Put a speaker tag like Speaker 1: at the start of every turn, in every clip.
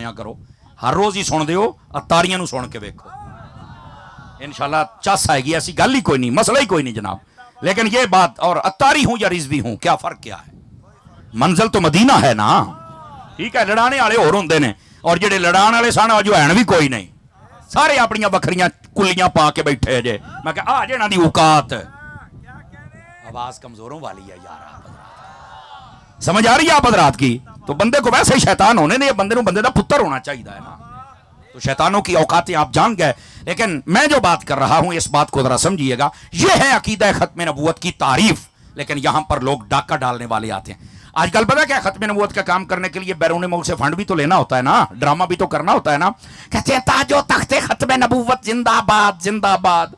Speaker 1: ਸੁਣਿਆ ਕਰੋ, ਹਰ ਰੋਜ਼ ਹੀ ਸੁਣਦੇ ਹੋ, ਅਤਾਰੀਆਂ ਨੂੰ ਸੁਣ ਕੇ ਵੇਖੋ, इंशाल्लाह चस आएगी। ऐसी गल ही कोई नहीं, मसला ही कोई नहीं जनाब। लेकिन ये बात, और अतारी हूं या रिजवी हूं, क्या फर्क क्या है? मंजिल तो मदीना है ना, ठीक है। लड़ाने वाले होर होंदे ने, और जेडे लड़ाने वाले सन जो हैन भी कोई नहीं, सारे अपनियां बखरियां कुलियां पा के बैठे जे। मैं कहा आ जे ना दी औकात। आवाज कमजोरों वाली है यार, समझ आ रही है आप हजरात की? तो बंदे को वैसे ही शैतान होने ने, बंदे को बंदे का पुत्र होना चाहिए है ना। तो शैतानों की औकातें आप जान गए। लेकिन मैं जो बात कर रहा हूं, इस बात को जरा समझिएगा, यह है अकीदा खत्म नबूवत की तारीफ। लेकिन यहां पर लोग डाका डालने वाले आते हैं। आजकल पता क्या, खत्म नबूवत का काम करने के लिए बैरून मुल्क से फंड भी तो लेना होता है ना, ड्रामा भी तो करना होता है ना। कहते हैं ताजो तख्ते खत्म नबूवत जिंदाबाद जिंदाबाद।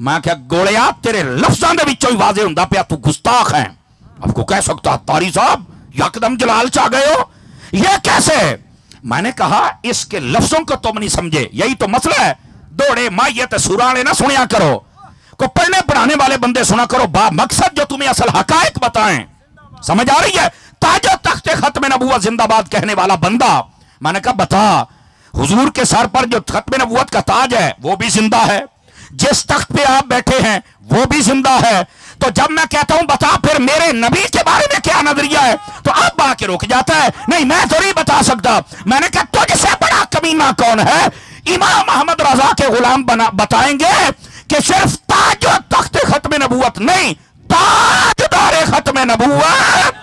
Speaker 1: मैं क्या गोलिया, तेरे लफ्जां दे विचों ही वाजे हुंदा पिया तू गुस्ताख है। आपको कह सकता तारी साहब यकदम जलाल चा गए हो, ये कैसे? मैंने कहा इसके लफ्जों को तुम नहीं समझे, यही तो मसला है। दौड़े मायत सुराने ना सुनिया करो, को पढ़ने पढ़ाने वाले बंदे सुना करो, बा मकसद जो तुम्हें असल हकायक बताएं। समझ आ रही है? ताजो तख्ते खत्म नबूवत जिंदाबाद कहने वाला बंदा, मैंने कहा बता, हुजूर के सर पर जो खत्म नबूवत का ताज है वो भी जिंदा है, जिस तख्त पे आप बैठे हैं वो भी जिंदा है। तो जब मैं कहता हूं बता फिर मेरे नबी के बारे में क्या नजरिया है, तो आप आके रुक जाता है, नहीं मैं तो नहीं बता सकता। मैंने कहा तुझसे बड़ा कमीना कौन है? इमाम अहमद रजा के गुलाम बताएंगे कि सिर्फ ताज और तख्त खत्म नबूवत नहीं, ताजदार खत्म नबूवत,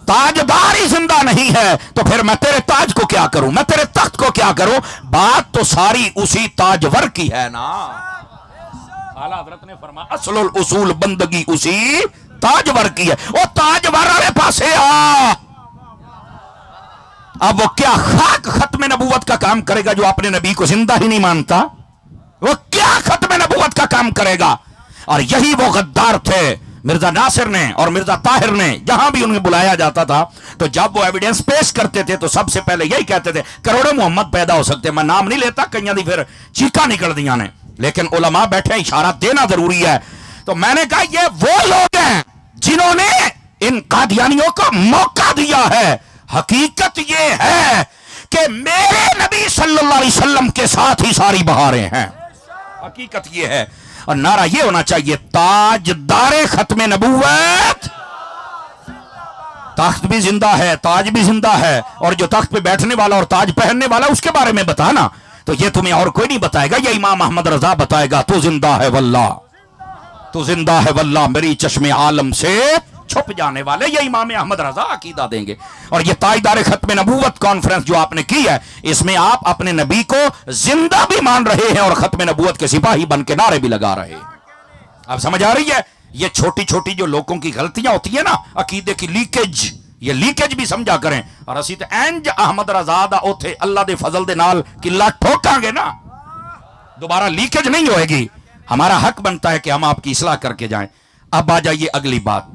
Speaker 1: ताजदार ही जिंदा नहीं है। तो फिर मैं तेरे ताज को क्या करूं, मैं तेरे तख्त को क्या करूं? बात तो सारी उसी ताजवर की है ना। आला हजरत ने फरमाया असलुल उसूल बंदगी उसी ताजवर की है। वो ताजवर वाले पासे आ। अब वो क्या खाक खत्म नबूवत का काम करेगा जो अपने नबी को जिंदा ही नहीं मानता? वो क्या खत्म नबूवत का काम करेगा? और यही वो गद्दार थे मिर्जा नासिर ने और मिर्जा ताहिर ने, जहां भी उन्हें बुलाया जाता था तो जब वो एविडेंस पेश करते थे तो सबसे पहले यही कहते थे करोड़ों मोहम्मद पैदा हो सकते। मैं नाम नहीं लेता, कईयां दी फिर चीखा निकल दिया ने, लेकिन उलमा बैठे, इशारा देना जरूरी है। तो मैंने कहा ये वो लोग हैं जिन्होंने इन कादियानियों को मौका दिया है। हकीकत ये है कि मेरे नबी सल्लल्लाहु अलैहि वसल्लम के साथ ही सारी बहारें हैं। हकीकत ये है, और नारा ये होना चाहिए ताजदारे खत्म नबूवत। तख्त भी जिंदा है, ताज भी जिंदा है, और जो तख्त पे बैठने वाला और ताज पहनने वाला उसके बारे में बताना। तो ये तुम्हें और कोई नहीं बताएगा, ये इमाम अहमद रजा बताएगा। तू जिंदा है वल्लाह, तू जिंदा है वल्लाह, मेरी चश्मे आलम से छुप जाने वाले ये इमाम अहमद रजा अकीदा देंगे। और ये ताजदार खत्म नबूवत कॉन्फ्रेंस जो आपने की है, इसमें आप अपने नबी को जिंदा भी मान रहे हैं और खत्म नबूवत के सिपाही बन के नारे भी लगा रहे हैं। आप समझ आ रही है? ये छोटी छोटी जो लोगों की गलतियां होती है ना, अकीदे की लीकेज, ये लीकेज भी समझा करें। और असी तो इंज अहमद रजा दा उथे अल्लाह दे फजल दे नाल किला ठोकांगे ना, दोबारा लीकेज नहीं होएगी। हमारा हक बनता है कि हम आपकी इस्लाह करके जाएं। अब आ जाइए अगली बात,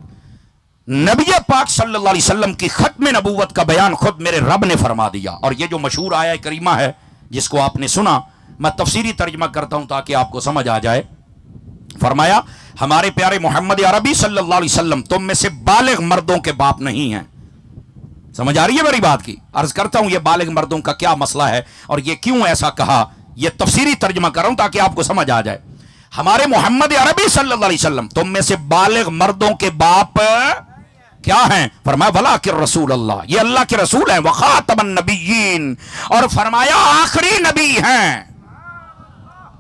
Speaker 1: नबी पाक सल्लल्लाहु अलैहि वसल्लम की खत्म नबूवत का बयान खुद मेरे रब ने फरमा दिया। और ये जो मशहूर आया करीमा है जिसको आपने सुना, मैं तफसीरी तर्जमा करता हूं ताकि आपको समझ आ जाए। फरमाया हमारे प्यारे मोहम्मद अरबी सल्लल्लाहु अलैहि वसल्लम तुम में से बालिग मर्दों के बाप नहीं हैं। समझ आ रही है मेरी बात की? अर्ज करता हूं ये बालिग मर्दों का क्या मसला है और ये क्यों ऐसा कहा, ये तफसीरी तर्जमा कर रहा हूं ताकि आपको समझ आ जाए। हमारे मोहम्मद अरबी सल्लल्लाहु अलैहि वसल्लम तुम में से बालिग मर्दों के बाप क्या हैं? फरमाया वला के रसूल अल्लाह, ये अल्लाह के रसूल हैं, वखातमन नबिय्यीन, और फरमाया आखिरी नबी हैं।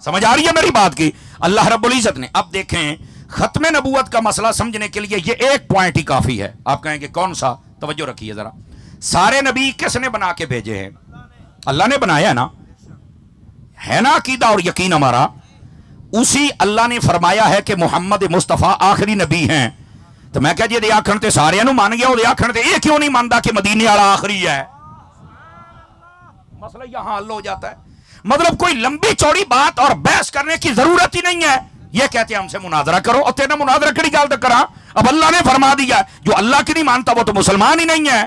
Speaker 1: समझ आ रही है मेरी बात की? अल्लाह रब्बुल इज्जत ने, अब देखें खत्म नबूवत का मसला समझने के लिए ये एक पॉइंट ही काफी है। आप कहेंगे कौन सा? तवज्जो रखिए जरा। सारे नबी किसने बना के भेजे हैं? अल्लाह ने बनाया है ना, है ना अकीदा और यकीन हमारा। उसी अल्लाह ने फरमाया है कि मोहम्मद मुस्तफा आखिरी नबी हैं। तो मैं कह जी आखण ते सारे मान गया, आखण ते ये क्यों नहीं मानता कि मदीने वाला आखिरी है? मसला यहां हल हो जाता है। मतलब कोई लंबी चौड़ी बात और बहस करने की जरूरत ही नहीं है। ये कहते हैं हमसे मुनाजरा करो, और तेरा मुनाजरा कड़ी गल तक करा। अब अल्लाह ने फरमा दिया जो अल्लाह की नहीं मानता वो तो मुसलमान ही नहीं है।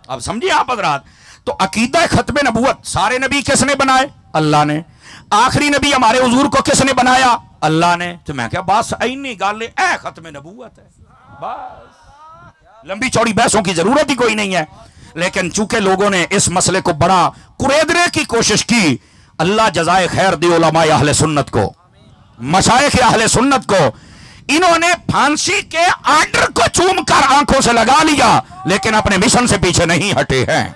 Speaker 1: अब समझिए आप हजरात, तो अकीदा खत्म नबूवत सारे नबी किसने बनाए? अल्लाह ने। आखिरी नबी हमारे हुजूर को किसने बनाया? अल्लाह ने। तो मैं क्या बस इन्नी गल है, खत्म नबूवत है, बस लंबी चौड़ी बहसों की जरूरत ही कोई नहीं है। لیکن چونکہ لوگوں نے اس مسئلے کو بڑا کریدنے کی کوشش کی، اللہ جزائے خیر دی علماء اہل سنت کو، مشائخ اہل سنت کو، انہوں نے پھانسی کے آرڈر کو چوم کر آنکھوں سے لگا لیا لیکن اپنے مشن سے پیچھے نہیں ہٹے ہیں۔